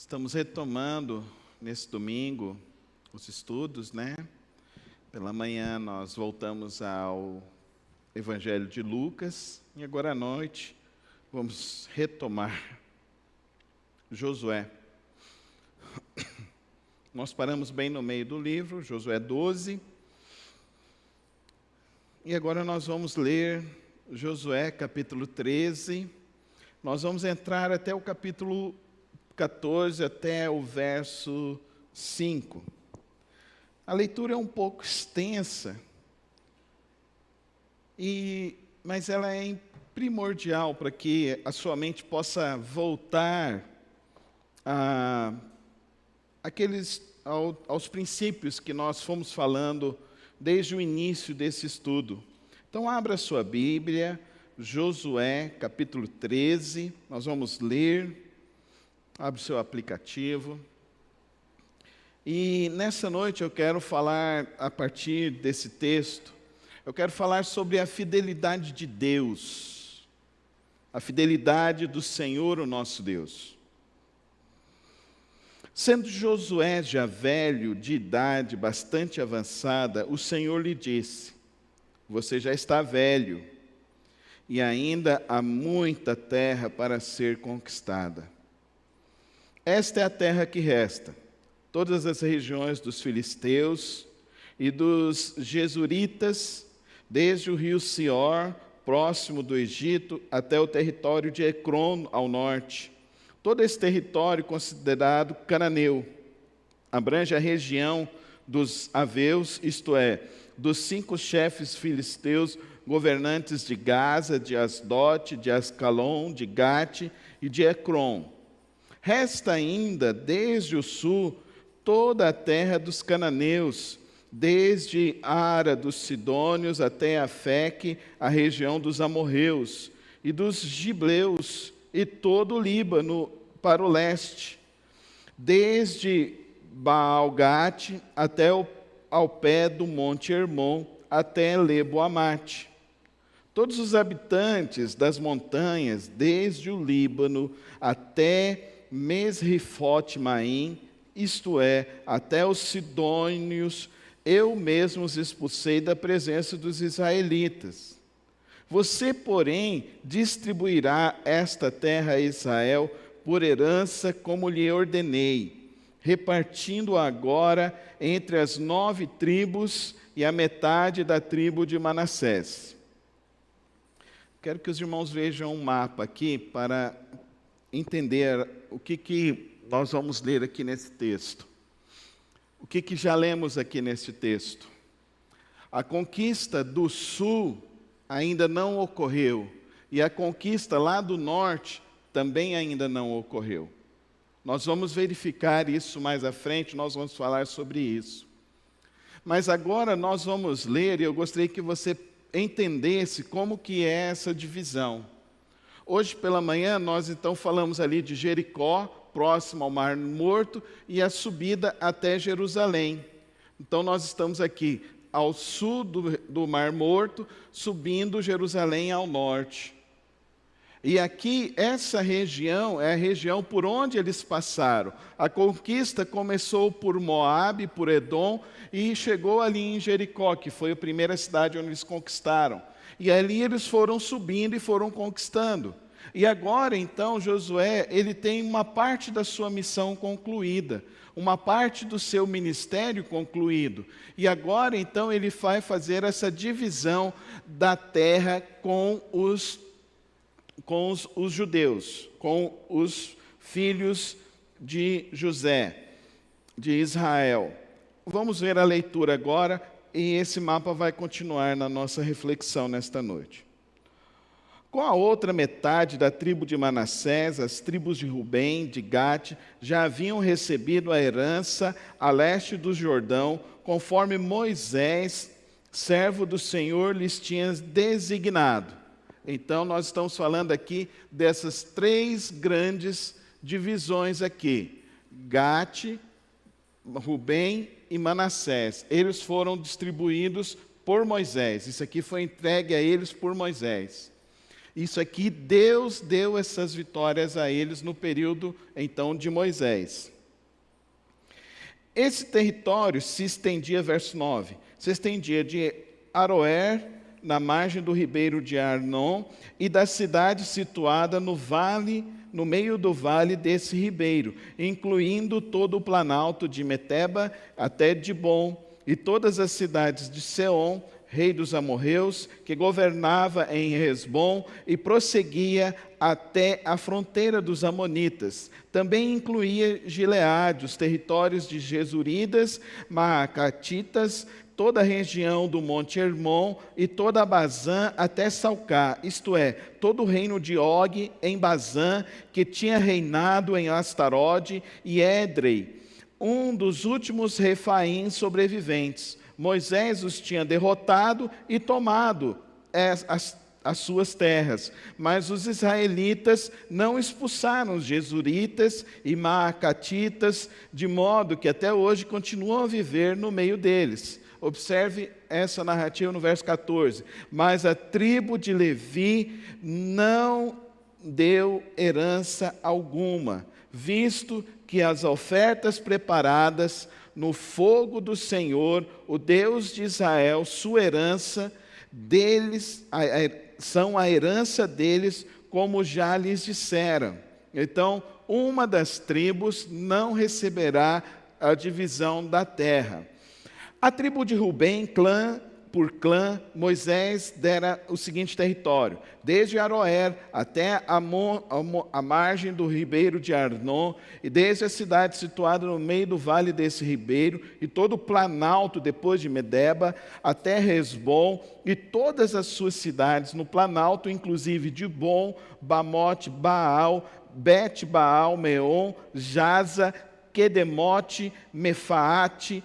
Estamos retomando nesse domingo os estudos, né? Pela manhã nós voltamos ao Evangelho de Lucas e agora à noite vamos retomar Josué. Nós paramos bem no meio do livro, Josué 12, e agora nós vamos ler Josué capítulo 13, nós vamos entrar até o capítulo 14 até o verso 5. A leitura é um pouco extensa, mas ela é primordial para que a sua mente possa voltar aos princípios que nós fomos falando desde o início desse estudo. Então, abra sua Bíblia, Josué capítulo 13, nós vamos ler. Abre o seu aplicativo. E nessa noite eu quero falar, a partir desse texto, eu quero falar sobre a fidelidade de Deus, a fidelidade do Senhor, o nosso Deus. Sendo Josué já velho, de idade bastante avançada, o Senhor lhe disse: você já está velho, e ainda há muita terra para ser conquistada. Esta é a terra que resta, todas as regiões dos filisteus e dos jesuritas, desde o rio Sior, próximo do Egito, até o território de Ecrom, ao norte. Todo esse território considerado cananeu, abrange a região dos aveus, isto é, dos 5 chefes filisteus, governantes de Gaza, de Asdote, de Ascalon, de Gate e de Ecrom. Resta ainda, desde o sul, toda a terra dos cananeus, desde Ara dos Sidônios até Afeque, a região dos amorreus, e dos gibleus, e todo o Líbano para o leste, desde Baal-Gate até ao pé do monte Hermon, até Lebo-Amate. Todos os habitantes das montanhas, desde o Líbano até Mesrifote-Maim, isto é, até os sidônios, eu mesmo os expulsei da presença dos israelitas. Você, porém, distribuirá esta terra a Israel por herança, como lhe ordenei, repartindo agora entre as 9 tribos e a metade da tribo de Manassés. Quero que os irmãos vejam um mapa aqui para entender o que nós vamos ler aqui nesse texto. O que já lemos aqui nesse texto? A conquista do sul ainda não ocorreu, e a conquista lá do norte também ainda não ocorreu. Nós vamos verificar isso mais à frente, nós vamos falar sobre isso. Mas agora nós vamos ler, e eu gostaria que você entendesse como que é essa divisão. Hoje pela manhã nós então falamos ali de Jericó, próximo ao Mar Morto, e a subida até Jerusalém. Então nós estamos aqui ao sul do Mar Morto, subindo Jerusalém ao norte. E aqui, essa região é a região por onde eles passaram. A conquista começou por Moabe, por Edom, e chegou ali em Jericó, que foi a primeira cidade onde eles conquistaram. E ali eles foram subindo e foram conquistando. E agora, então, Josué, ele tem uma parte da sua missão concluída, uma parte do seu ministério concluído. E agora, então, ele vai fazer essa divisão da terra com os judeus, com os filhos de José, de Israel. Vamos ver a leitura agora, e esse mapa vai continuar na nossa reflexão nesta noite. Com a outra metade da tribo de Manassés, as tribos de Rubem, de Gate, já haviam recebido a herança a leste do Jordão, conforme Moisés, servo do Senhor, lhes tinha designado. Então, nós estamos falando aqui dessas 3 grandes divisões aqui: Gate, Rubem e Manassés. Eles foram distribuídos por Moisés. Isso aqui foi entregue a eles por Moisés. Isso aqui, Deus deu essas vitórias a eles no período, então, de Moisés. Esse território se estendia, verso 9, se estendia de Aroer, na margem do ribeiro de Arnon, e da cidade situada no vale, no meio do vale desse ribeiro, incluindo todo o planalto de Meteba até Dibom, e todas as cidades de Seom, rei dos amorreus, que governava em Hesbom e prosseguia até a fronteira dos amonitas. Também incluía Gileade, os territórios de Jesuridas, Maacatitas, toda a região do Monte Hermon e toda a Bazã até Salcá, isto é, todo o reino de Og em Bazã, que tinha reinado em Astarode e Édrei, um dos últimos Refaim sobreviventes. Moisés os tinha derrotado e tomado as suas terras, mas os israelitas não expulsaram os jesuritas e maacatitas, de modo que até hoje continuam a viver no meio deles. Observe essa narrativa no verso 14. Mas a tribo de Levi não deu herança alguma, visto que as ofertas preparadas no fogo do Senhor, o Deus de Israel, sua herança deles, são a herança deles, como já lhes disseram. Então, uma das tribos não receberá a divisão da terra. A tribo de Rubem, clã por clã, Moisés dera o seguinte território: desde Aroer até a margem do ribeiro de Arnon, e desde a cidade situada no meio do vale desse ribeiro, e todo o planalto depois de Medeba, até Hesbom, e todas as suas cidades no planalto, inclusive Dibom, Bamote, Baal, Bet-Baal, Meon, Jaza, Quedemote, Mefaate,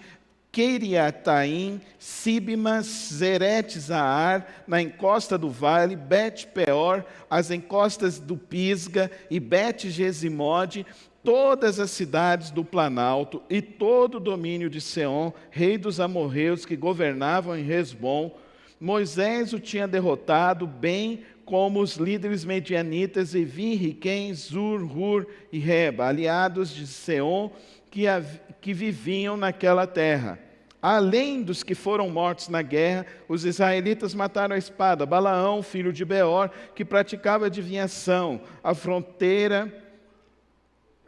Queriataim, Sibmas, Zeret-Zahar, na encosta do vale, Bet-Peor, as encostas do Pisga e Bet-Gesimode, todas as cidades do Planalto e todo o domínio de Seom, rei dos amorreus que governavam em Hesbom. Moisés o tinha derrotado, bem como os líderes medianitas Evi, Riquém, Zur, Hur e Reba, aliados de Seom, que viviam naquela terra. Além dos que foram mortos na guerra, os israelitas mataram a espada Balaão, filho de Beor, que praticava adivinhação. A fronteira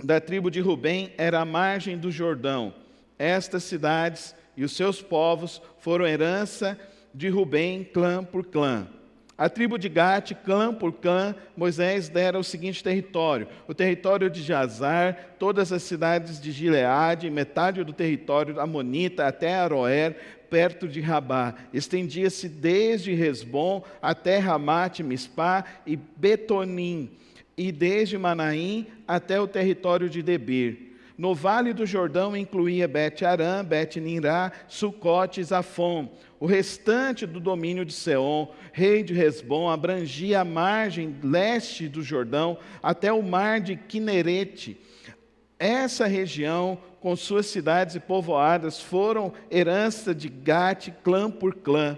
da tribo de Rubem era a margem do Jordão. Estas cidades e os seus povos foram herança de Rubem, clã por clã. A tribo de Gate, clã por clã, Moisés dera o seguinte território: o território de Jazar, todas as cidades de Gileade, metade do território amonita até Aroer, perto de Rabá. Estendia-se desde Hesbom até Ramate, Mispá e Betonim, e desde Manaim até o território de Debir. No vale do Jordão incluía Bet-Arã, Bet-Ninrá, Sucote e Zafon. O restante do domínio de Seom, rei de Hesbom, abrangia a margem leste do Jordão até o mar de Quinerete. Essa região, com suas cidades e povoadas, foram herança de Gate, clã por clã.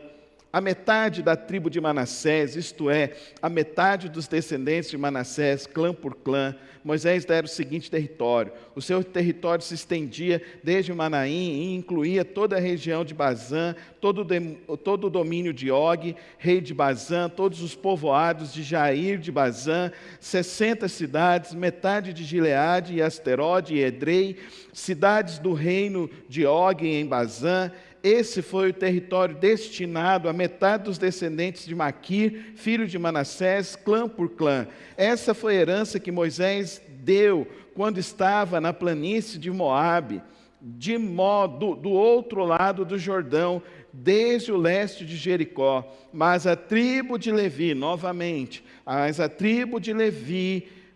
A metade da tribo de Manassés, isto é, a metade dos descendentes de Manassés, clã por clã, Moisés dera o seguinte território. O seu território se estendia desde Manaim e incluía toda a região de Bazã, todo o domínio de Og, rei de Bazã, todos os povoados de Jair de Bazã, 60 cidades, metade de Gileade e Asterode e Edrei, cidades do reino de Og em Bazã. Esse foi o território destinado à metade dos descendentes de Maquir, filho de Manassés, clã por clã. Essa foi a herança que Moisés deu quando estava na planície de Moabe, do outro lado do Jordão, desde o leste de Jericó. Mas a tribo de Levi, novamente,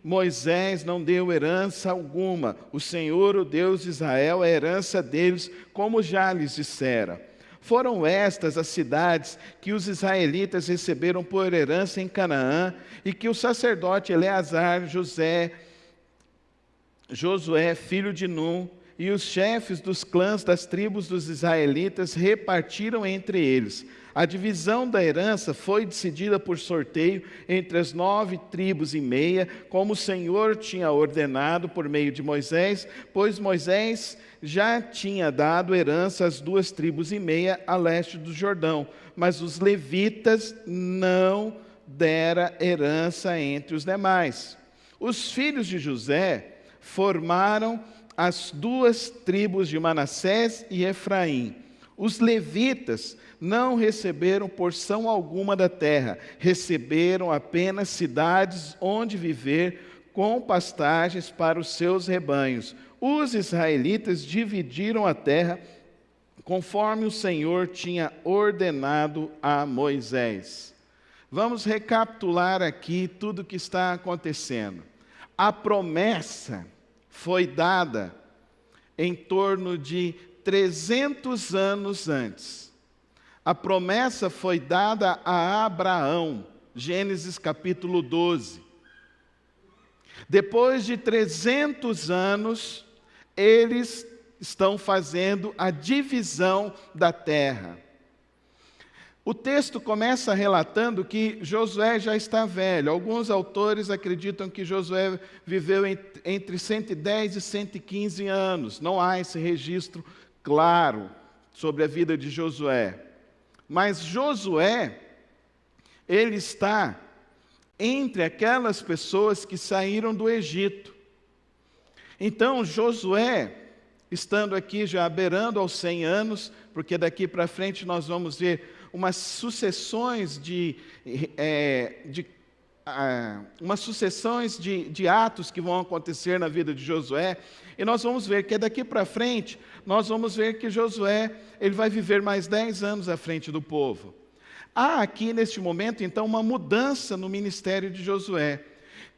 Moisés não deu herança alguma. O Senhor, o Deus de Israel, é a herança deles, como já lhes dissera. Foram estas as cidades que os israelitas receberam por herança em Canaã, e que o sacerdote Eleazar, Josué, filho de Num, e os chefes dos clãs das tribos dos israelitas repartiram entre eles. A divisão da herança foi decidida por sorteio entre as 9,5 tribos, como o Senhor tinha ordenado por meio de Moisés, pois Moisés já tinha dado herança às 2,5 tribos a leste do Jordão, mas os levitas não deram herança entre os demais. Os filhos de José formaram as 2 tribos de Manassés e Efraim. Os levitas não receberam porção alguma da terra, receberam apenas cidades onde viver, com pastagens para os seus rebanhos. Os israelitas dividiram a terra conforme o Senhor tinha ordenado a Moisés. Vamos recapitular aqui tudo o que está acontecendo. A promessa foi dada em torno de 300 anos antes. A promessa foi dada a Abraão, Gênesis capítulo 12. Depois de 300 anos, eles estão fazendo a divisão da terra. O texto começa relatando que Josué já está velho. Alguns autores acreditam que Josué viveu entre 110 e 115 anos. Não há esse registro claro sobre a vida de Josué. Mas Josué, ele está entre aquelas pessoas que saíram do Egito. Então, Josué, estando aqui já beirando aos 100 anos, porque daqui para frente nós vamos ver umas sucessões de atos que vão acontecer na vida de Josué, e nós vamos ver que daqui para frente, nós vamos ver que Josué, ele vai viver mais 10 anos à frente do povo. Há aqui, neste momento, então, uma mudança no ministério de Josué,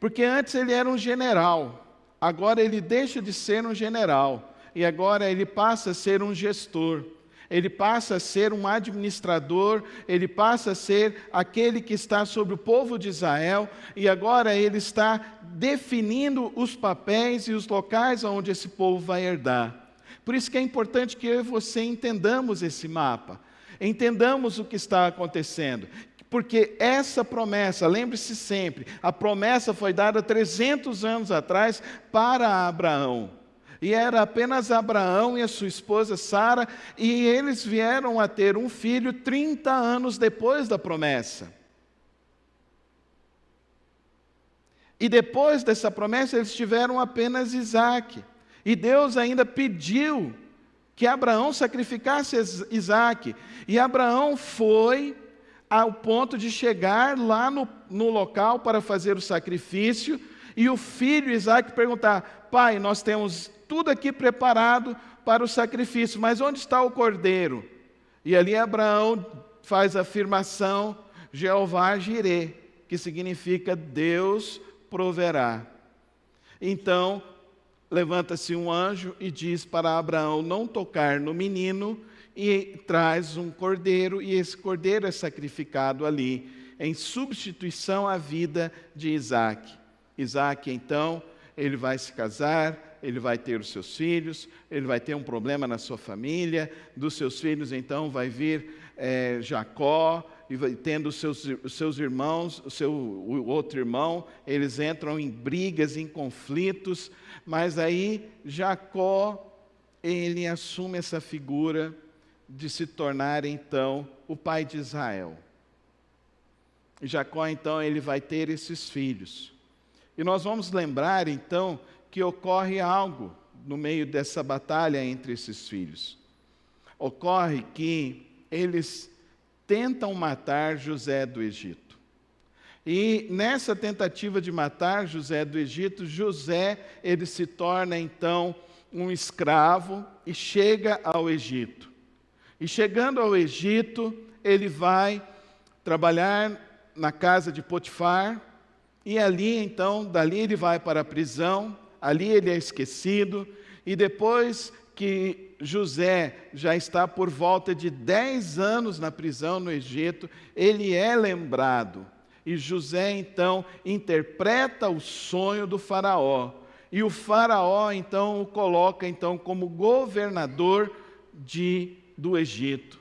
porque antes ele era um general, agora ele deixa de ser um general, e agora ele passa a ser um gestor. Ele passa a ser um administrador, ele passa a ser aquele que está sobre o povo de Israel, e agora ele está definindo os papéis e os locais onde esse povo vai herdar. Por isso que é importante que eu e você entendamos esse mapa, entendamos o que está acontecendo, porque essa promessa, lembre-se sempre, a promessa foi dada 300 anos atrás para Abraão. E era apenas Abraão e a sua esposa Sara, e eles vieram a ter um filho 30 anos depois da promessa. E depois dessa promessa, eles tiveram apenas Isaque. E Deus ainda pediu que Abraão sacrificasse Isaque. E Abraão foi ao ponto de chegar lá no local para fazer o sacrifício, e o filho Isaque perguntar: pai, nós temos tudo aqui preparado para o sacrifício, mas onde está o cordeiro? E ali Abraão faz a afirmação, Jeová Jirê, que significa Deus proverá. Então, levanta-se um anjo e diz para Abraão não tocar no menino, e traz um cordeiro, e esse cordeiro é sacrificado ali, em substituição à vida de Isaque. Isaque, então, ele vai se casar, ele vai ter os seus filhos, ele vai ter um problema na sua família, dos seus filhos então vai vir Jacó, e vai, tendo os seus irmãos, o outro irmão, eles entram em brigas, em conflitos, mas aí Jacó, ele assume essa figura de se tornar então o pai de Israel. E Jacó então ele vai ter esses filhos. E nós vamos lembrar então que ocorre algo no meio dessa batalha entre esses filhos. Ocorre que eles tentam matar José do Egito. E nessa tentativa de matar José do Egito, José, ele se torna então um escravo e chega ao Egito. E chegando ao Egito, ele vai trabalhar na casa de Potifar, e ali então, dali ele vai para a prisão. Ali ele é esquecido, e depois que José já está por volta de 10 anos na prisão no Egito, ele é lembrado. E José então interpreta o sonho do faraó. e o faraó então o coloca então como governador do Egito.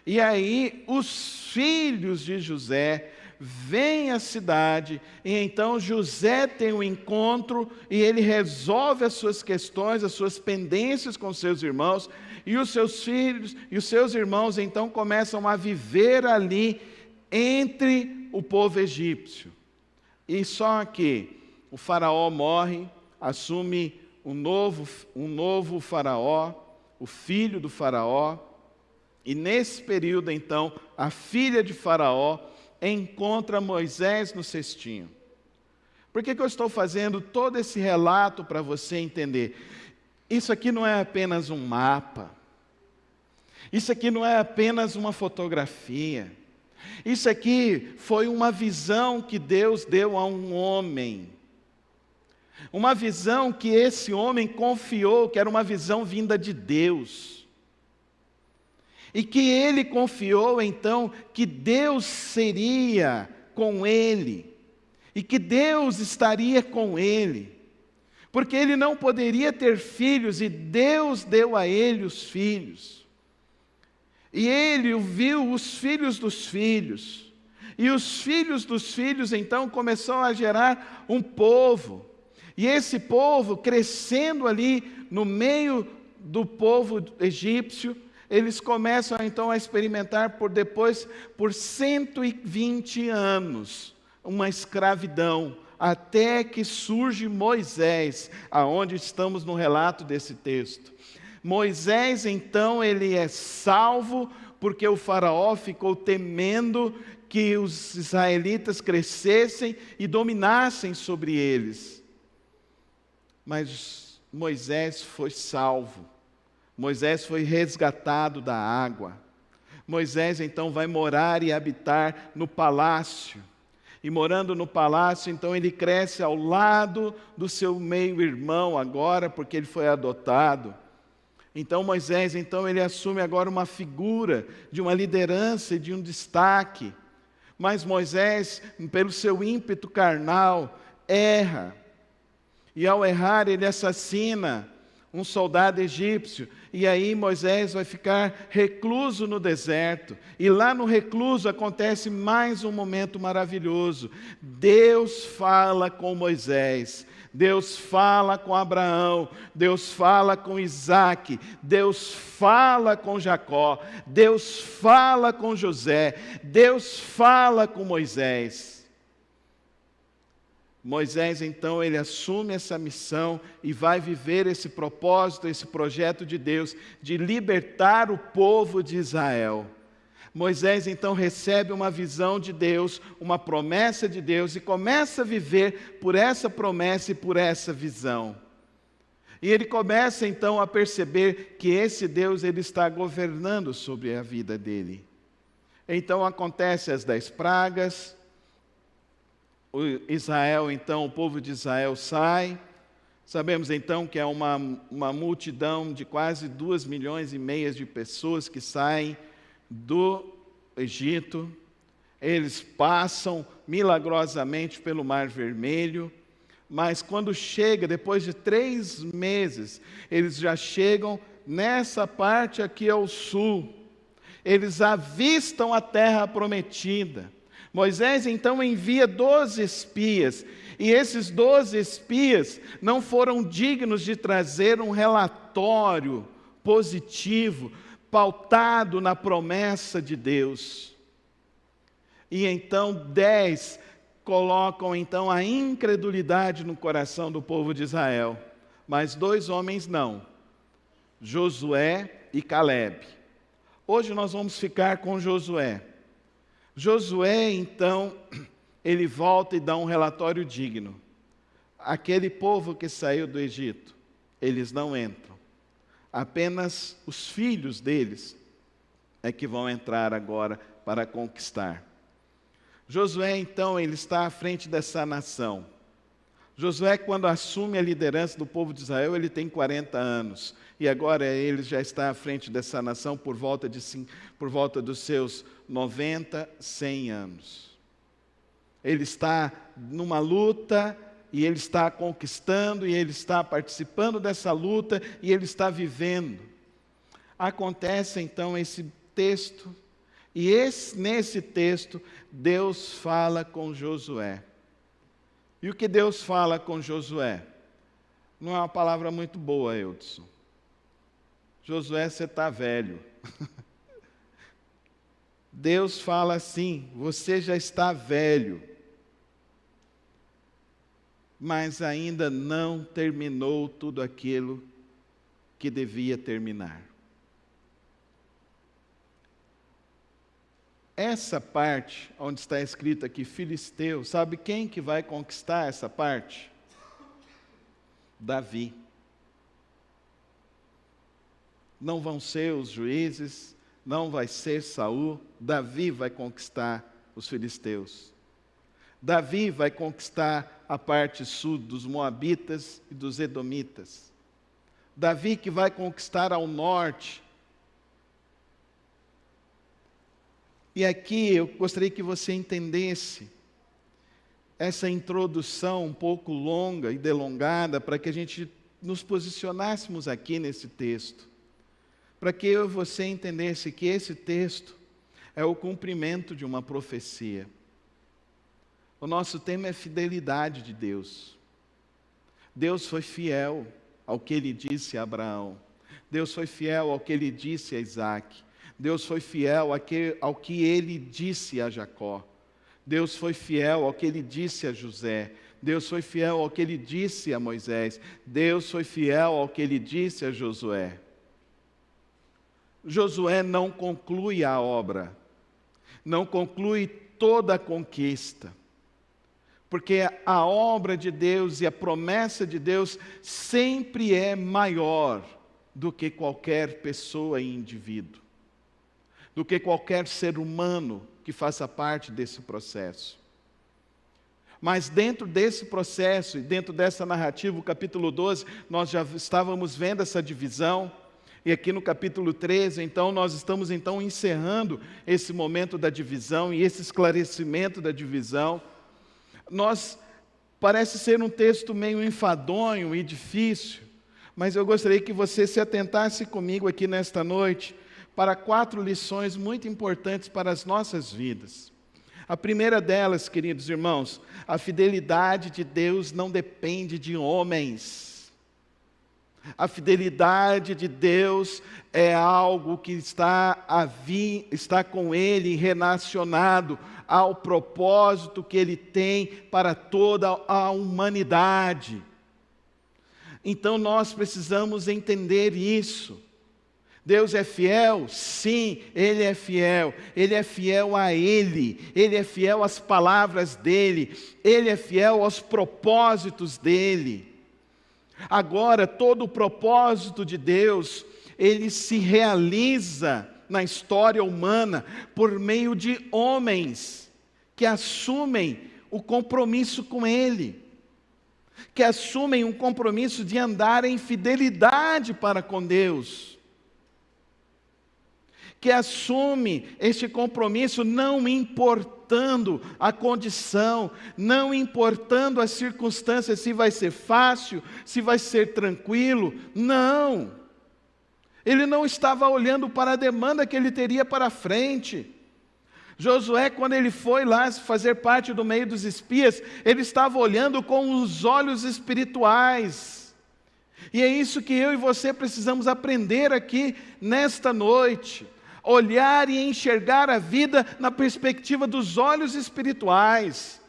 E aí os filhos de José vêm à cidade, e então José tem um encontro, e ele resolve as suas questões, as suas pendências com seus irmãos, e os seus filhos e os seus irmãos então começam a viver ali entre o povo egípcio. E só que o faraó morre, assume um novo faraó, o filho do faraó, e nesse período então a filha de faraó encontra Moisés no cestinho. Por que eu estou fazendo todo esse relato para você entender? Isso aqui não é apenas um mapa, isso aqui não é apenas uma fotografia, isso aqui foi uma visão que Deus deu a um homem, uma visão que esse homem confiou, que era uma visão vinda de Deus, e que ele confiou então que Deus seria com ele, e que Deus estaria com ele, porque ele não poderia ter filhos, e Deus deu a ele os filhos. E ele viu os filhos dos filhos, e os filhos dos filhos então começou a gerar um povo, e esse povo crescendo ali no meio do povo egípcio, eles começam então a experimentar por 120 anos, uma escravidão, até que surge Moisés, aonde estamos no relato desse texto. Moisés então ele é salvo, porque o faraó ficou temendo que os israelitas crescessem e dominassem sobre eles. Mas Moisés foi salvo. Moisés foi resgatado da água. Moisés então vai morar e habitar no palácio. E morando no palácio, então ele cresce ao lado do seu meio-irmão agora, porque ele foi adotado. Então Moisés, então ele assume agora uma figura de uma liderança e de um destaque. Mas Moisés, pelo seu ímpeto carnal, erra. E ao errar, ele assassina um soldado egípcio, e aí Moisés vai ficar recluso no deserto, e lá no recluso acontece mais um momento maravilhoso. Deus fala com Moisés, Deus fala com Abraão, Deus fala com Isaac, Deus fala com Jacó, Deus fala com José, Deus fala com Moisés. Moisés, então, ele assume essa missão e vai viver esse propósito, esse projeto de Deus, de libertar o povo de Israel. Moisés, então, recebe uma visão de Deus, uma promessa de Deus, e começa a viver por essa promessa e por essa visão. E ele começa, então, a perceber que esse Deus, ele está governando sobre a vida dele. Então, acontecem as 10 pragas. Israel, então, o povo de Israel sai. Sabemos então que é uma multidão de quase 2,5 milhões de pessoas que saem do Egito. Eles passam milagrosamente pelo Mar Vermelho, mas quando chega, depois de 3 meses, eles já chegam nessa parte aqui ao sul. Eles avistam a terra prometida. Moisés então envia 12 espias, e esses 12 espias não foram dignos de trazer um relatório positivo, pautado na promessa de Deus. E então 10 colocam então a incredulidade no coração do povo de Israel, mas 2 homens não, Josué e Calebe. Hoje nós vamos ficar com Josué. Josué, então, ele volta e dá um relatório digno. Aquele povo que saiu do Egito, eles não entram. Apenas os filhos deles é que vão entrar agora para conquistar. Josué, então, ele está à frente dessa nação. Josué, quando assume a liderança do povo de Israel, ele tem 40 anos. E agora ele já está à frente dessa nação por volta dos seus 90, 100 anos. Ele está numa luta e ele está conquistando, e ele está participando dessa luta, e ele está vivendo. Acontece então esse texto, e nesse texto, Deus fala com Josué. E o que Deus fala com Josué? Não é uma palavra muito boa, Eudson. Josué, você está velho. Deus fala assim: você já está velho, mas ainda não terminou tudo aquilo que devia terminar. Essa parte, onde está escrito aqui Filisteu, sabe quem que vai conquistar essa parte? Davi. Não vão ser os juízes, não vai ser Saul, Davi vai conquistar os filisteus. Davi vai conquistar a parte sul dos moabitas e dos edomitas. Davi que vai conquistar ao norte. E aqui eu gostaria que você entendesse essa introdução um pouco longa e delongada, para que a gente nos posicionássemos aqui nesse texto. Para que eu e você entendesse que esse texto é o cumprimento de uma profecia. O nosso tema é fidelidade de Deus. Deus foi fiel ao que Ele disse a Abraão. Deus foi fiel ao que Ele disse a Isaac. Deus foi fiel ao que Ele disse a Jacó. Deus foi fiel ao que Ele disse a José. Deus foi fiel ao que Ele disse a Moisés. Deus foi fiel ao que Ele disse a Josué. Josué não conclui a obra, não conclui toda a conquista, porque a obra de Deus e a promessa de Deus sempre é maior do que qualquer pessoa e indivíduo, do que qualquer ser humano que faça parte desse processo. Mas dentro desse processo e dentro dessa narrativa, o capítulo 12, nós já estávamos vendo essa divisão. E aqui no capítulo 13, então, nós estamos encerrando esse momento da divisão e esse esclarecimento da divisão. Parece ser um texto meio enfadonho e difícil, mas eu gostaria que você se atentasse comigo aqui nesta noite para 4 lições muito importantes para as nossas vidas. A primeira delas, queridos irmãos, a fidelidade de Deus não depende de homens. A fidelidade de Deus é algo que está com Ele relacionado ao propósito que Ele tem para toda a humanidade. Então nós precisamos entender isso. Deus é fiel? Sim, Ele é fiel. Ele é fiel a Ele. Ele é fiel às palavras dEle. Ele é fiel aos propósitos dEle. Agora, todo o propósito de Deus, ele se realiza na história humana por meio de homens que assumem o compromisso com Ele, que assumem um compromisso de andar em fidelidade para com Deus, que assume este compromisso não importando a condição, não importando as circunstâncias, se vai ser fácil, se vai ser tranquilo, não. Ele não estava olhando para a demanda que ele teria para frente. Josué, quando ele foi lá fazer parte do meio dos espias, ele estava olhando com os olhos espirituais. E é isso que eu e você precisamos aprender aqui nesta noite. Olhar e enxergar a vida na perspectiva dos olhos espirituais.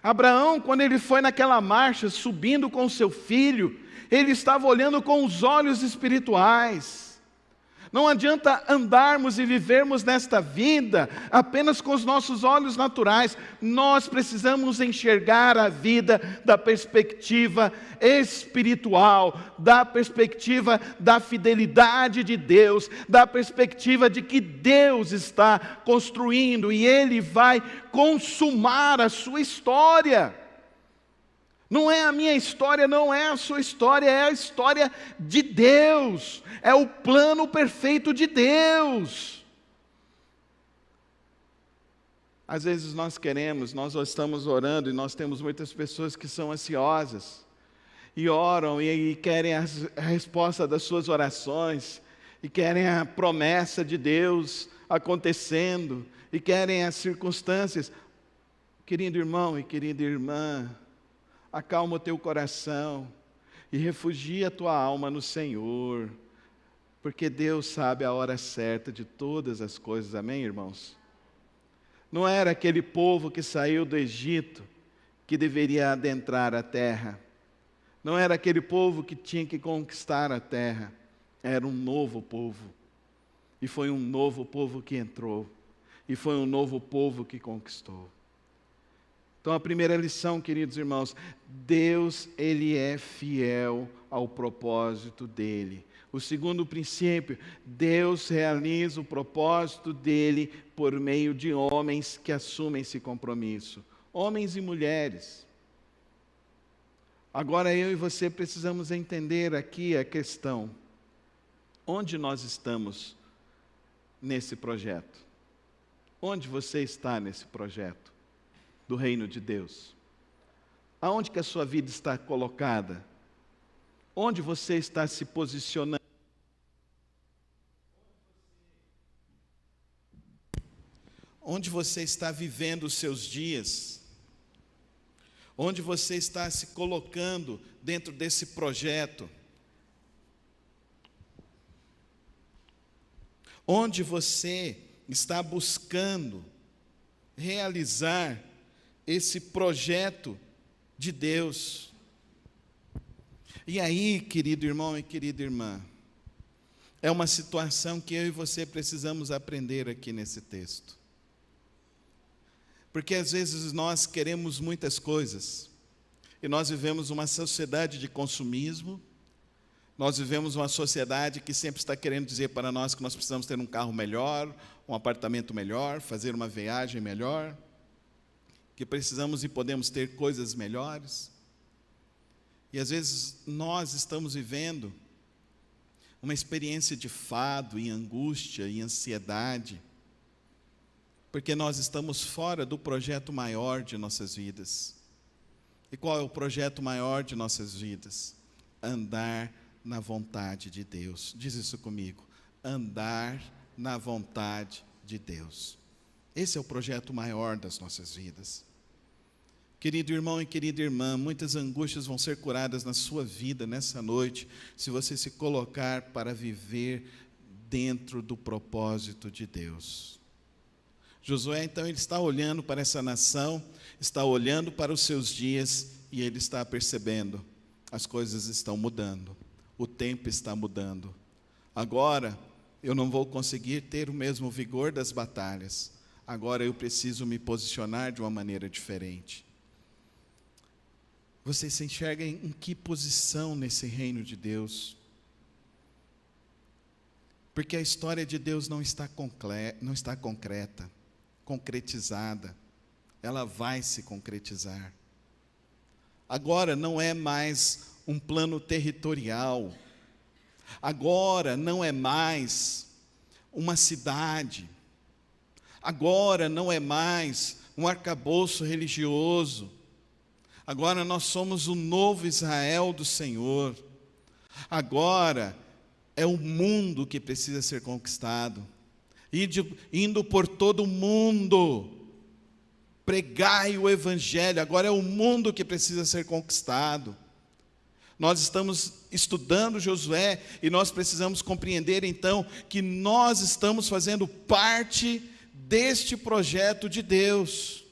Abraão, quando ele foi naquela marcha, subindo com seu filho, ele estava olhando com os olhos espirituais. Não adianta andarmos e vivermos nesta vida apenas com os nossos olhos naturais. Nós precisamos enxergar a vida da perspectiva espiritual, da perspectiva da fidelidade de Deus, da perspectiva de que Deus está construindo e Ele vai consumar a sua história. Não é a minha história, não é a sua história, é a história de Deus, é o plano perfeito de Deus. Às vezes nós estamos orando e nós temos muitas pessoas que são ansiosas e oram e querem a resposta das suas orações e querem a promessa de Deus acontecendo e querem as circunstâncias. Querido irmão e querida irmã, acalma o teu coração e refugia a tua alma no Senhor, porque Deus sabe a hora certa de todas as coisas, amém, irmãos? Não era aquele povo que saiu do Egito que deveria adentrar a terra, não era aquele povo que tinha que conquistar a terra, era um novo povo, e foi um novo povo que entrou, e foi um novo povo que conquistou. Então a primeira lição, queridos irmãos, Deus, Ele é fiel ao propósito dEle. O segundo princípio, Deus realiza o propósito dEle por meio de homens que assumem esse compromisso. Homens e mulheres. Agora eu e você precisamos entender aqui a questão. Onde nós estamos nesse projeto? Onde você está nesse projeto do reino de Deus? Aonde que a sua vida está colocada? Onde você está se posicionando? Onde você está vivendo os seus dias? Onde você está se colocando dentro desse projeto? Onde você está buscando realizar esse projeto de Deus? E aí, querido irmão e querida irmã, é uma situação que eu e você precisamos aprender aqui nesse texto. Porque às vezes nós queremos muitas coisas, e nós vivemos uma sociedade de consumismo, nós vivemos uma sociedade que sempre está querendo dizer para nós que nós precisamos ter um carro melhor, um apartamento melhor, fazer uma viagem melhor, que precisamos e podemos ter coisas melhores. E às vezes nós estamos vivendo uma experiência de fado e angústia e ansiedade, porque nós estamos fora do projeto maior de nossas vidas. E qual é o projeto maior de nossas vidas? Andar na vontade de Deus. Diz isso comigo. Andar na vontade de Deus. Esse é o projeto maior das nossas vidas. Querido irmão e querida irmã, muitas angústias vão ser curadas na sua vida nessa noite, se você se colocar para viver dentro do propósito de Deus. Josué, então, ele está olhando para essa nação, está olhando para os seus dias, e ele está percebendo, as coisas estão mudando, o tempo está mudando. Agora, eu não vou conseguir ter o mesmo vigor das batalhas, agora eu preciso me posicionar de uma maneira diferente. Você se enxerga em que posição nesse reino de Deus? Porque a história de Deus não está concreta, concretizada. Ela vai se concretizar. Agora não é mais um plano territorial. Agora não é mais uma cidade. Agora não é mais um arcabouço religioso. Agora nós somos o novo Israel do Senhor. Agora é o mundo que precisa ser conquistado. Indo por todo o mundo, pregai o Evangelho. Agora é o mundo que precisa ser conquistado. Nós estamos estudando Josué e nós precisamos compreender então que nós estamos fazendo parte deste projeto de Deus.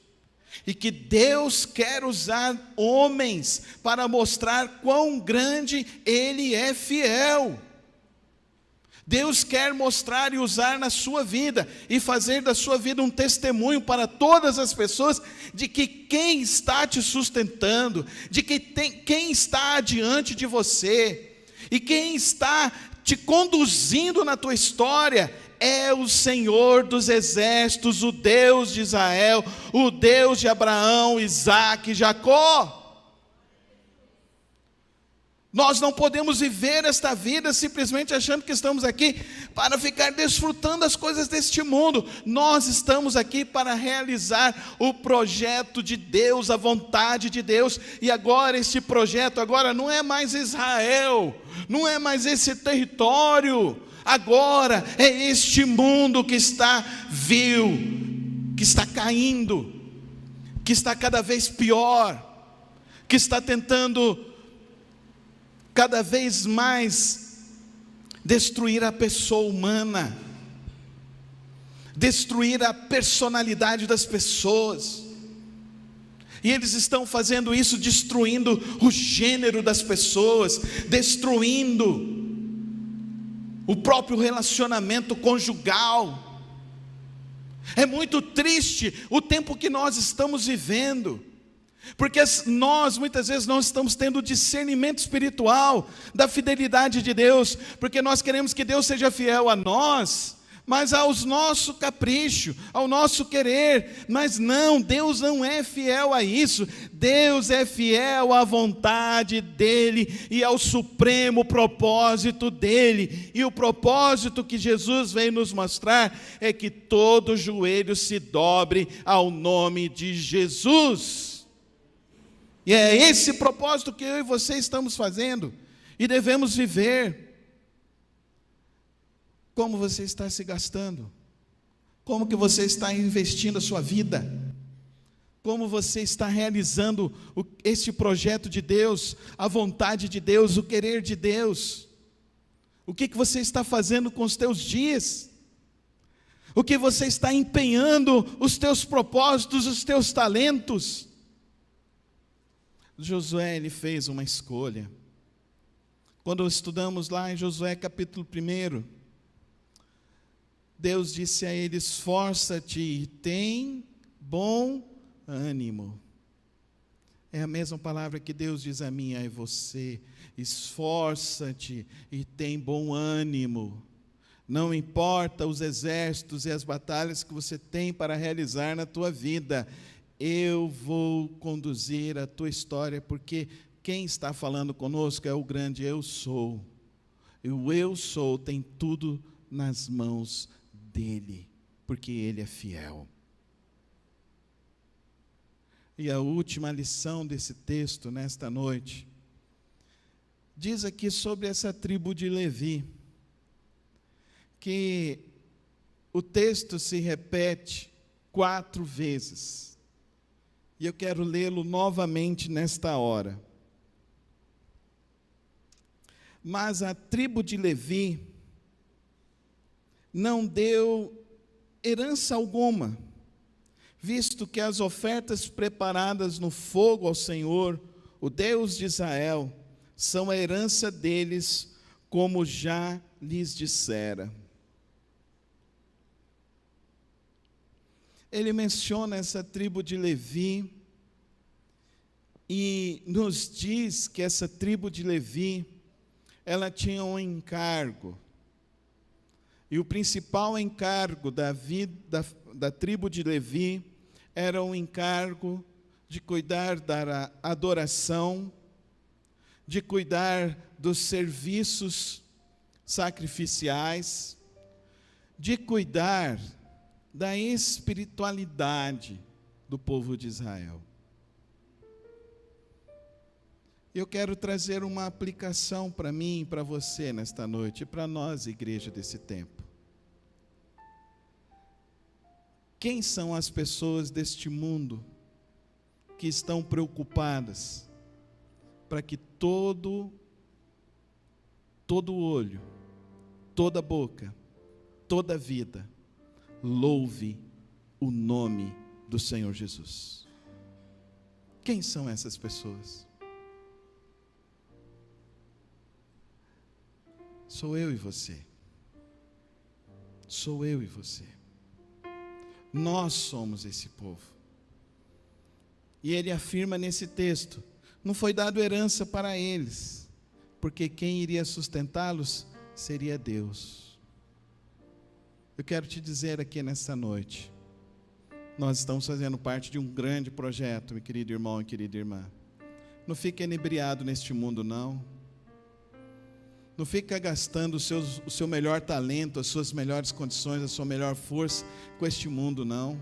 E que Deus quer usar homens para mostrar quão grande Ele é fiel. Deus quer mostrar e usar na sua vida, e fazer da sua vida um testemunho para todas as pessoas, de que quem está te sustentando, de que quem está diante de você, e quem está te conduzindo na tua história, é o Senhor dos exércitos, o Deus de Israel, o Deus de Abraão, Isaque e Jacó. Nós não podemos viver esta vida simplesmente achando que estamos aqui para ficar desfrutando as coisas deste mundo. Nós estamos aqui para realizar o projeto de Deus, a vontade de Deus. E agora este projeto agora não é mais Israel, não é mais esse território. Agora é este mundo que está vil, que está caindo, que está cada vez pior, que está tentando cada vez mais destruir a pessoa humana, destruir a personalidade das pessoas. E eles estão fazendo isso, destruindo o gênero das pessoas, destruindo o próprio relacionamento conjugal. É muito triste o tempo que nós estamos vivendo, porque nós muitas vezes não estamos tendo discernimento espiritual da fidelidade de Deus, porque nós queremos que Deus seja fiel a nós, mas aos nosso capricho, ao nosso querer. Mas não, Deus não é fiel a isso. Deus é fiel à vontade dEle e ao supremo propósito dEle. E o propósito que Jesus veio nos mostrar é que todo joelho se dobre ao nome de Jesus. E é esse propósito que eu e você estamos fazendo e devemos viver. Como você está se gastando? Como que você está investindo a sua vida? Como você está realizando este projeto de Deus, a vontade de Deus, o querer de Deus? O que você está fazendo com os teus dias? O que você está empenhando os teus propósitos, os teus talentos? Josué, ele fez uma escolha. Quando estudamos lá em Josué capítulo 1, Deus disse a ele: esforça-te e tem bom ânimo. É a mesma palavra que Deus diz a mim e a você: esforça-te e tem bom ânimo. Não importa os exércitos e as batalhas que você tem para realizar na tua vida, eu vou conduzir a tua história, porque quem está falando conosco é o grande Eu Sou. E o Eu Sou tem tudo nas mãos dEle, porque Ele é fiel. E a última lição desse texto, nesta noite, diz aqui sobre essa tribo de Levi, que o texto se repete 4 vezes. E eu quero lê-lo novamente nesta hora. Mas a tribo de Levi não deu herança alguma, visto que as ofertas preparadas no fogo ao Senhor, o Deus de Israel, são a herança deles, como já lhes dissera. Ele menciona essa tribo de Levi e nos diz que essa tribo de Levi, ela tinha um encargo. E o principal encargo da tribo de Levi era um encargo de cuidar da adoração, de cuidar dos serviços sacrificiais, de cuidar da espiritualidade do povo de Israel. Eu quero trazer uma aplicação para mim e para você nesta noite, e para nós, igreja desse tempo. Quem são as pessoas deste mundo que estão preocupadas para que todo olho, toda boca, toda vida louve o nome do Senhor Jesus? Quem são essas pessoas? Sou eu e você. Sou eu e você. Nós somos esse povo. E ele afirma nesse texto: não foi dado herança para eles, porque quem iria sustentá-los seria Deus. Eu quero te dizer aqui nessa noite, nós estamos fazendo parte de um grande projeto, meu querido irmão e querida irmã. Não fique inebriado neste mundo, não. Não fica gastando o seu melhor talento, as suas melhores condições, a sua melhor força com este mundo, não.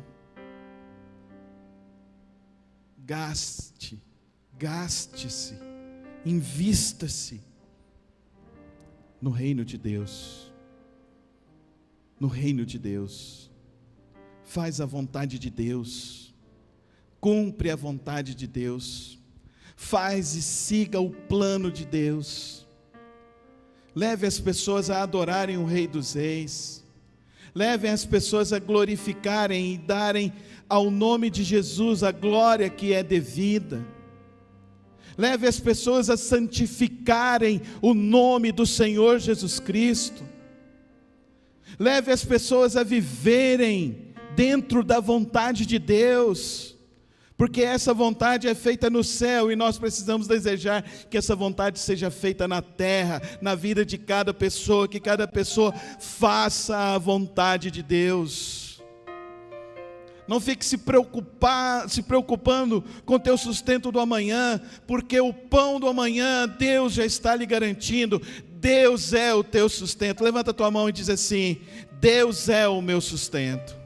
Gaste-se, invista-se no reino de Deus. No reino de Deus. Faz a vontade de Deus. Cumpre a vontade de Deus. Faz e siga o plano de Deus. Leve as pessoas a adorarem o Rei dos Reis. Levem as pessoas a glorificarem e darem ao nome de Jesus a glória que é devida. Leve as pessoas a santificarem o nome do Senhor Jesus Cristo. Leve as pessoas a viverem dentro da vontade de Deus, porque essa vontade é feita no céu e nós precisamos desejar que essa vontade seja feita na terra, na vida de cada pessoa, que cada pessoa faça a vontade de Deus. Não fique se preocupando com o teu sustento do amanhã, porque o pão do amanhã Deus já está lhe garantindo. Deus é o teu sustento. Levanta a tua mão e diz assim: Deus é o meu sustento.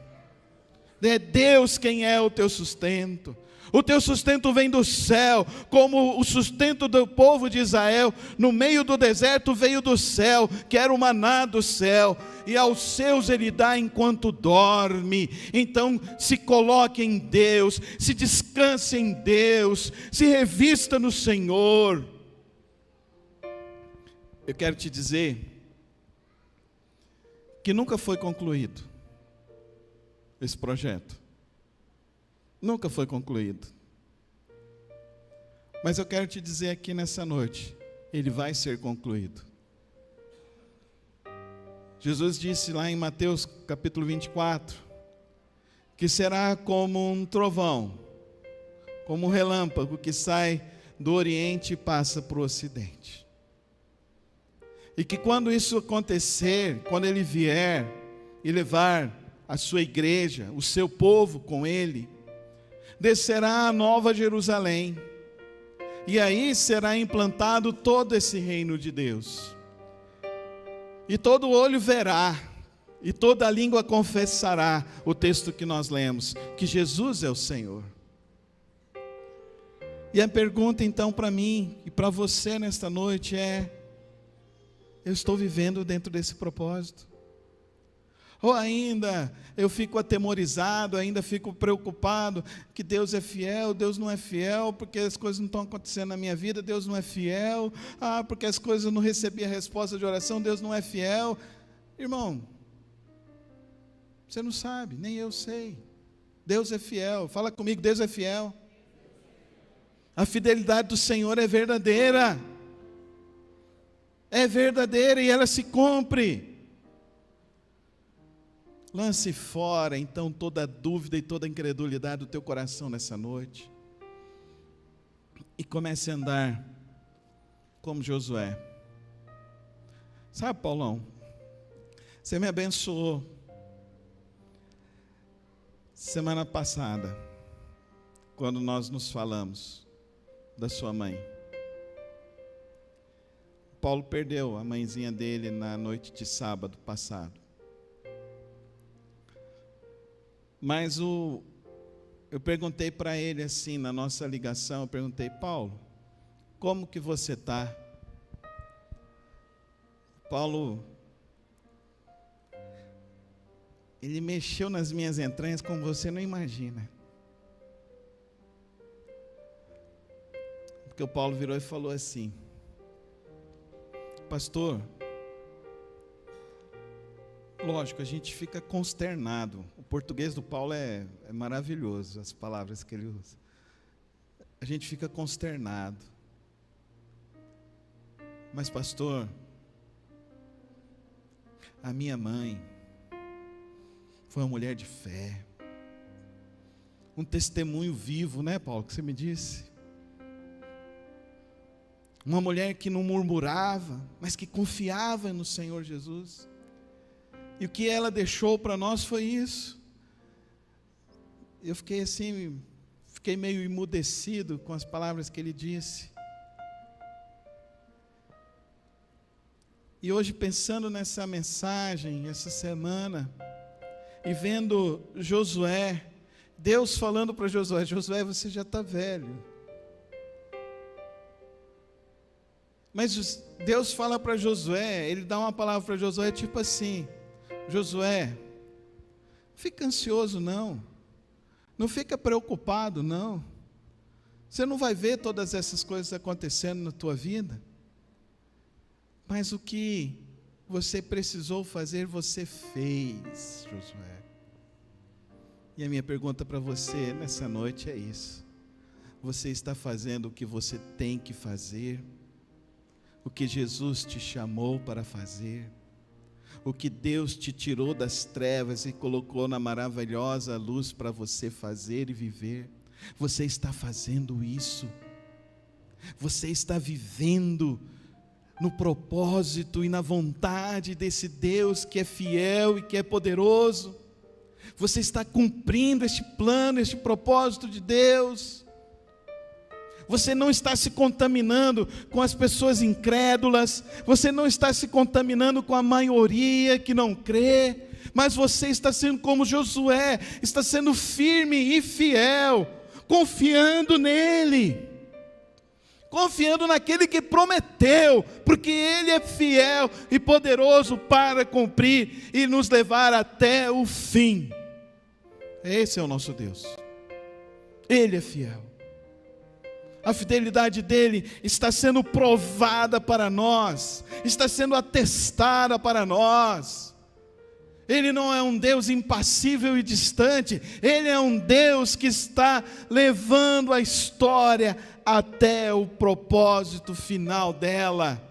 É Deus quem é o teu sustento. O teu sustento vem do céu, como o sustento do povo de Israel, no meio do deserto veio do céu, que era o maná do céu, e aos seus ele dá enquanto dorme. Então se coloque em Deus, se descanse em Deus, se revista no Senhor. Eu quero te dizer que nunca foi concluído esse projeto. Nunca foi concluído. Mas eu quero te dizer aqui nessa noite, ele vai ser concluído. Jesus disse lá em Mateus capítulo 24, que será como um trovão, como um relâmpago que sai do Oriente e passa para o Ocidente. E que quando isso acontecer, quando ele vier e levar a sua igreja, o seu povo com ele, descerá a nova Jerusalém, e aí será implantado todo esse reino de Deus, e todo olho verá, e toda língua confessará, o texto que nós lemos, que Jesus é o Senhor. E a pergunta então para mim e para você nesta noite é: eu estou vivendo dentro desse propósito? Ou ainda eu fico atemorizado, ainda fico preocupado que Deus é fiel, Deus não é fiel, porque as coisas não estão acontecendo na minha vida, Deus não é fiel, porque as coisas eu não recebi a resposta de oração, Deus não é fiel. Irmão, você não sabe, nem eu sei. Deus é fiel. Fala comigo, Deus é fiel. A fidelidade do Senhor é verdadeira. É verdadeira e ela se cumpre. Lance fora então toda dúvida e toda incredulidade do teu coração nessa noite. E comece a andar como Josué. Sabe, Paulão, você me abençoou semana passada, quando nós nos falamos da sua mãe. Paulo perdeu a mãezinha dele na noite de sábado passado. Mas eu perguntei para ele assim, na nossa ligação, eu perguntei: Paulo, como que você está? Paulo, ele mexeu nas minhas entranhas como você não imagina. Porque o Paulo virou e falou assim: pastor, lógico, a gente fica consternado. O português do Paulo é maravilhoso, as palavras que ele usa. A gente fica consternado. Mas, pastor, a minha mãe foi uma mulher de fé. Um testemunho vivo, né, Paulo, que você me disse? Uma mulher que não murmurava, mas que confiava no Senhor Jesus. E o que ela deixou para nós foi isso. Eu fiquei assim, fiquei meio emudecido com as palavras que ele disse. E hoje, pensando nessa mensagem, essa semana, e vendo Josué, Deus falando para Josué: Josué, você já está velho. Mas Deus fala para Josué, Ele dá uma palavra para Josué, tipo assim: Josué, não fica ansioso não, não fica preocupado não, você não vai ver todas essas coisas acontecendo na tua vida, mas o que você precisou fazer, você fez, Josué. E a minha pergunta para você nessa noite é isso: você está fazendo o que você tem que fazer? O que Jesus te chamou para fazer? O que Deus te tirou das trevas e colocou na maravilhosa luz para você fazer e viver? Você está fazendo isso? Você está vivendo no propósito e na vontade desse Deus que é fiel e que é poderoso? Você está cumprindo este plano, este propósito de Deus? Você não está se contaminando com as pessoas incrédulas, você não está se contaminando com a maioria que não crê, mas você está sendo como Josué, está sendo firme e fiel, confiando nele, confiando naquele que prometeu, porque Ele é fiel e poderoso para cumprir e nos levar até o fim. Esse é o nosso Deus, Ele é fiel. A fidelidade dele está sendo provada para nós, está sendo atestada para nós. Ele não é um Deus impassível e distante, Ele é um Deus que está levando a história até o propósito final dela.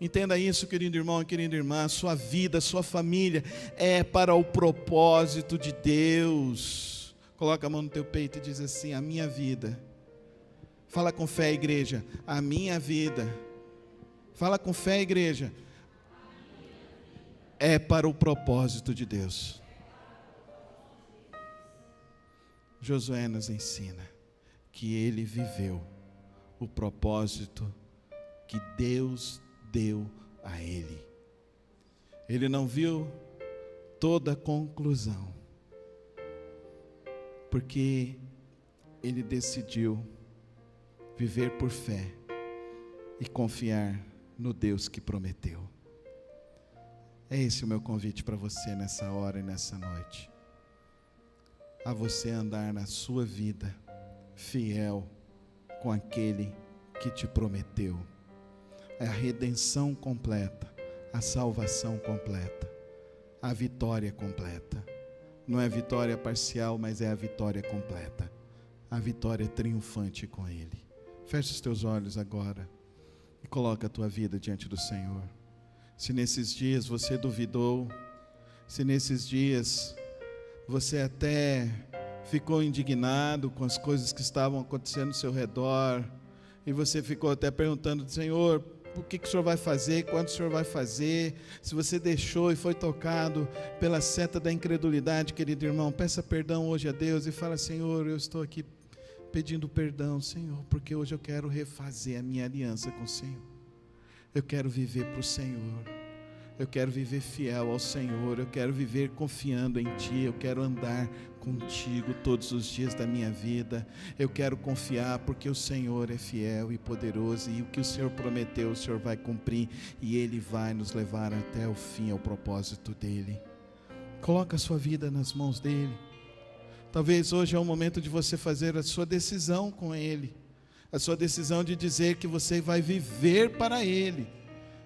Entenda isso, querido irmão e querida irmã, sua vida, sua família é para o propósito de Deus. Coloca a mão no teu peito e diz assim: a minha vida. Fala com fé, igreja: a minha vida. Fala com fé, igreja: é para o propósito de Deus. Josué nos ensina que ele viveu o propósito que Deus deu a ele. Ele não viu toda a conclusão, porque ele decidiu viver por fé e confiar no Deus que prometeu. É esse o meu convite para você nessa hora e nessa noite, a você andar na sua vida fiel com aquele que te prometeu. É a redenção completa, a salvação completa, a vitória completa. Não é vitória parcial, mas é a vitória completa, a vitória triunfante com Ele. Feche os teus olhos agora e coloca a tua vida diante do Senhor. Se nesses dias você duvidou, se nesses dias você até ficou indignado com as coisas que estavam acontecendo ao seu redor, e você ficou até perguntando: Senhor, o que o Senhor vai fazer, quando o Senhor vai fazer? Se você deixou e foi tocado pela seta da incredulidade, querido irmão, peça perdão hoje a Deus e fala: Senhor, eu estou aqui pedindo perdão, Senhor, porque hoje eu quero refazer a minha aliança com o Senhor. Eu quero viver para o Senhor, eu quero viver fiel ao Senhor, eu quero viver confiando em Ti, eu quero andar contigo todos os dias da minha vida, eu quero confiar porque o Senhor é fiel e poderoso, e o que o Senhor prometeu, o Senhor vai cumprir, e Ele vai nos levar até o fim, ao propósito dEle. Coloca a sua vida nas mãos dEle. Talvez hoje é o momento de você fazer a sua decisão com Ele, a sua decisão de dizer que você vai viver para Ele,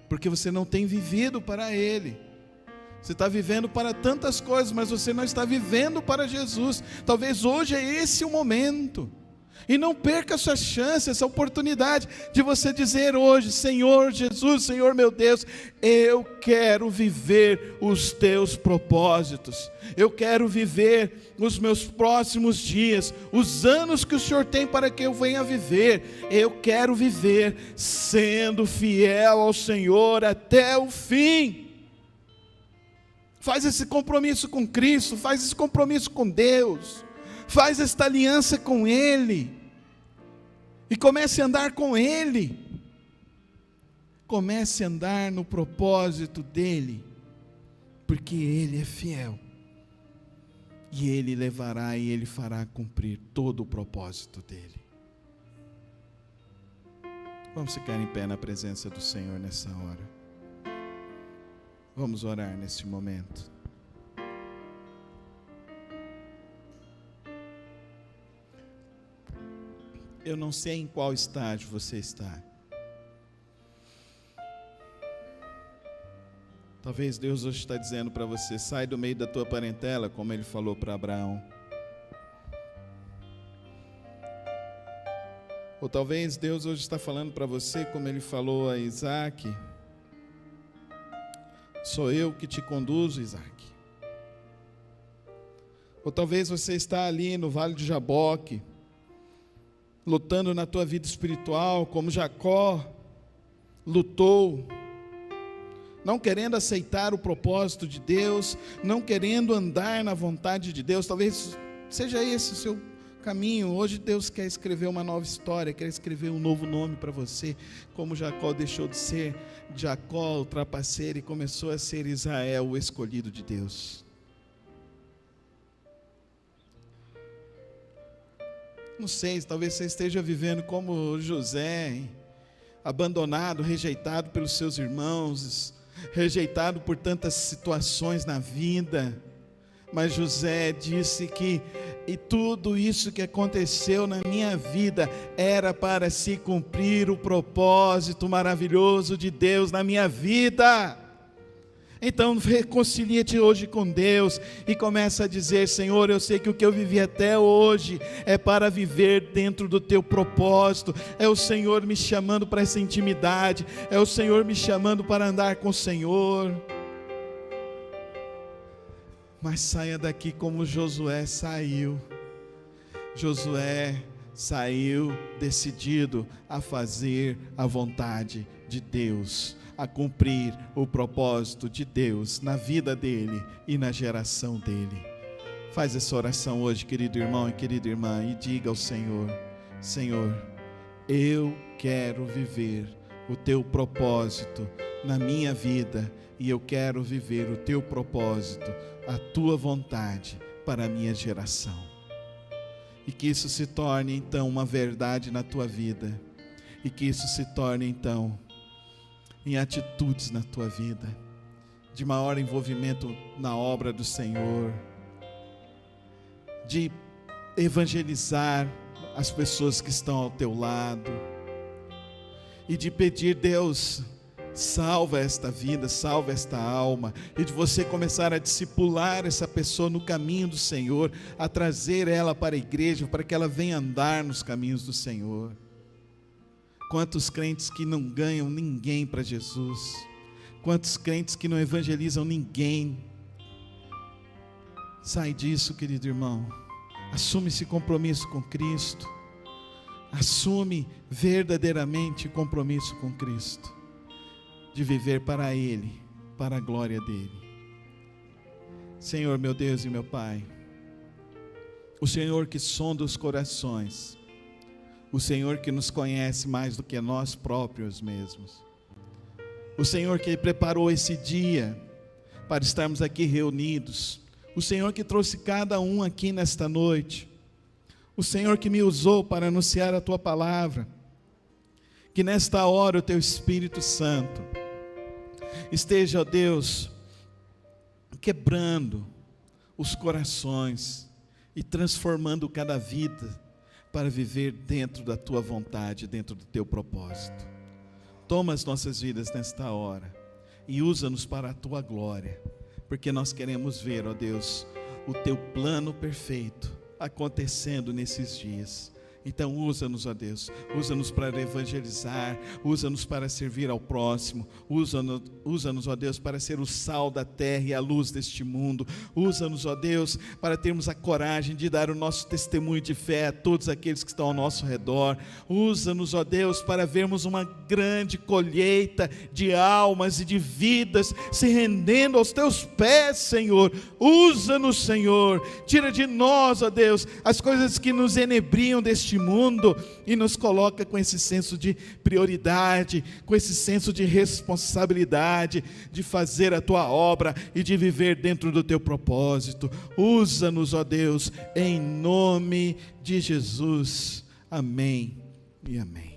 porque você não tem vivido para Ele. Você está vivendo para tantas coisas, mas você não está vivendo para Jesus. Talvez hoje é esse o momento, e não perca essa chance, essa oportunidade de você dizer hoje: Senhor Jesus, Senhor meu Deus, eu quero viver os Teus propósitos, eu quero viver os meus próximos dias, os anos que o Senhor tem para que eu venha viver, eu quero viver sendo fiel ao Senhor até o fim. Faz esse compromisso com Cristo, faz esse compromisso com Deus, faz esta aliança com Ele, e comece a andar com Ele. Comece a andar no propósito dEle, porque Ele é fiel. E Ele levará e Ele fará cumprir todo o propósito dEle. Vamos ficar em pé na presença do Senhor nessa hora. Vamos orar nesse momento. Eu não sei em qual estágio você está. Talvez Deus hoje está dizendo para você: sai do meio da tua parentela, como Ele falou para Abraão. Ou talvez Deus hoje está falando para você, como Ele falou a Isaac: sou eu que te conduzo, Isaac. Ou talvez você está ali no Vale de Jaboque, lutando na tua vida espiritual, como Jacó lutou, não querendo aceitar o propósito de Deus, não querendo andar na vontade de Deus. Talvez seja esse o seu caminho. Hoje Deus quer escrever uma nova história, quer escrever um novo nome para você, como Jacó deixou de ser Jacó, o trapaceiro, e começou a ser Israel, o escolhido de Deus. Não sei, talvez você esteja vivendo como José, abandonado, rejeitado pelos seus irmãos, rejeitado por tantas situações na vida. Mas José disse que e tudo isso que aconteceu na minha vida era para se cumprir o propósito maravilhoso de Deus na minha vida. Então reconcilia-te hoje com Deus e começa a dizer: Senhor, eu sei que o que eu vivi até hoje é para viver dentro do teu propósito. É o Senhor me chamando para essa intimidade, é o Senhor me chamando para andar com o Senhor. Mas saia daqui como Josué saiu. Josué saiu decidido a fazer a vontade de Deus, a cumprir o propósito de Deus na vida dele e na geração dele. Faz essa oração hoje, querido irmão e querida irmã, e diga ao Senhor: Senhor, eu quero viver o teu propósito na minha vida, e eu quero viver o teu propósito, a tua vontade para a minha geração. E que isso se torne então uma verdade na tua vida, e que isso se torne então em atitudes na tua vida, de maior envolvimento na obra do Senhor, de evangelizar as pessoas que estão ao teu lado, e de pedir: Deus, salva esta vida, salva esta alma, e de você começar a discipular essa pessoa no caminho do Senhor, a trazer ela para a igreja, para que ela venha andar nos caminhos do Senhor. Quantos crentes que não ganham ninguém para Jesus, quantos crentes que não evangelizam ninguém. Sai disso, querido irmão, assume esse compromisso com Cristo, assume verdadeiramente o compromisso com Cristo, de viver para Ele, para a glória dEle. Senhor, meu Deus e meu Pai, o Senhor que sonda os corações, o Senhor que nos conhece mais do que nós próprios mesmos, o Senhor que preparou esse dia para estarmos aqui reunidos, o Senhor que trouxe cada um aqui nesta noite, o Senhor que me usou para anunciar a Tua palavra, que nesta hora o Teu Espírito Santo esteja, ó Deus, quebrando os corações e transformando cada vida para viver dentro da Tua vontade, dentro do Teu propósito. Toma as nossas vidas nesta hora e usa-nos para a Tua glória, porque nós queremos ver, ó Deus, o Teu plano perfeito acontecendo nesses dias. Então usa-nos, ó Deus, usa-nos para evangelizar, usa-nos para servir ao próximo, usa-nos, ó Deus, para ser o sal da terra e a luz deste mundo, usa-nos, ó Deus, para termos a coragem de dar o nosso testemunho de fé a todos aqueles que estão ao nosso redor, usa-nos, ó Deus, para vermos uma grande colheita de almas e de vidas se rendendo aos Teus pés, Senhor. Usa-nos, Senhor, tira de nós, ó Deus, as coisas que nos enebriam deste neste mundo e nos coloca com esse senso de prioridade, com esse senso de responsabilidade, de fazer a tua obra e de viver dentro do teu propósito. Usa-nos, ó Deus, em nome de Jesus. Amém e amém.